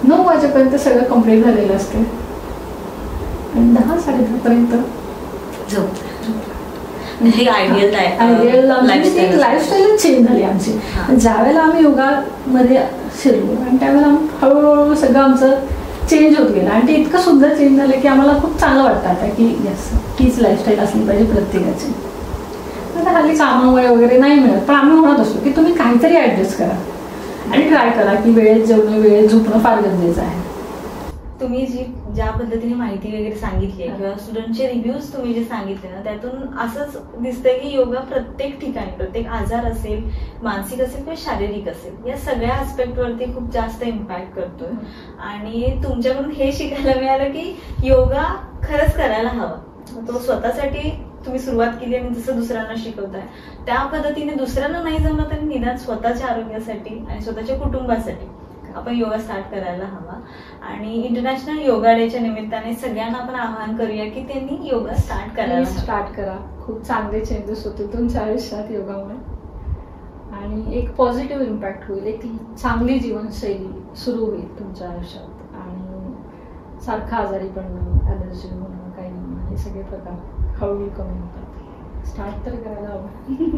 9 वाजेपर्यंत सगळं कम्प्लीट झालेलं असते आणि 10-10:30 पर्यंत झोप. आयडियल लाईफस्टाईल चेंज झाली आमची. ज्यावेळेला आम्ही योगामध्ये शिरलो आणि त्यावेळेला हळूहळू सगळं आमचं चेंज होत गेलं आणि ते इतकं सुंदर चेंज झालं की आम्हाला खूप चांगलं वाटतं आता की यस हीच लाईफस्टाईल असली पाहिजे प्रत्येकाची. आता हल्ली कामामुळे वगैरे नाही मिळत, पण आम्ही म्हणत असतो की तुम्ही काहीतरी ऍडजस्ट करा आणि ट्राय करा की वेळेत जेवणं वेळेत झोपणं फार गरजेचं आहे. तुम्ही ज्या पद्धतीने माहिती वगैरे सांगितली आहे किंवा स्टुडंटचे रिव्ह्यूज तुम्ही जे सांगितले ना, त्यातून असंच दिसतंय की योगा प्रत्येक ठिकाणी, प्रत्येक आजार असेल, मानसिक असेल किंवा शारीरिक असेल, या सगळ्या आस्पेक्टवरती खूप जास्त इम्पॅक्ट करतोय. आणि तुमच्याकडून हे शिकायला मिळालं की योगा खरंच करायला हवा. तो स्वतःसाठी तुम्ही सुरुवात केली आणि जसं दुसऱ्यांना शिकवताय त्या पद्धतीने दुसऱ्यांना नाही जमलं तरी निदान स्वतःच्या आरोग्यासाठी आणि स्वतःच्या कुटुंबासाठी आपण योगा स्टार्ट करायला हवा. आणि इंटरनॅशनल योगा डेच्या निमित्ताने सगळ्यांना आपण आवाहन करूया की त्यांनी योगा स्टार्ट करा. खूप चांगले चेंजेस होतील तुमच्या आयुष्यात योगामुळे आणि एक पॉझिटिव्ह इम्पॅक्ट होईल, एक चांगली जीवनशैली सुरू होईल तुमच्या आयुष्यात आणि सारखा आजारी पडणं, ॲलर्जी होणं, काही नाही, हे सगळे प्रकार हळूहळू कमी होतात. स्टार्ट तर करायला हवं.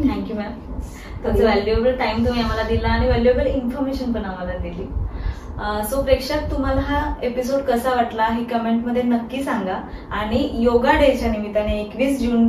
Thank you ma'am. तुमचं व्हॅल्युएबल टाइम तुम्ही आम्हाला दिला आणि व्हॅल्युएबल इन्फॉर्मेशन पण आम्हाला दिली. सो प्रेक्षक, तुम्हाला हा एपिसोड कसा वाटला हे कमेंटमध्ये नक्की सांगा. आणि योगा डेच्या निमित्ताने 21 जून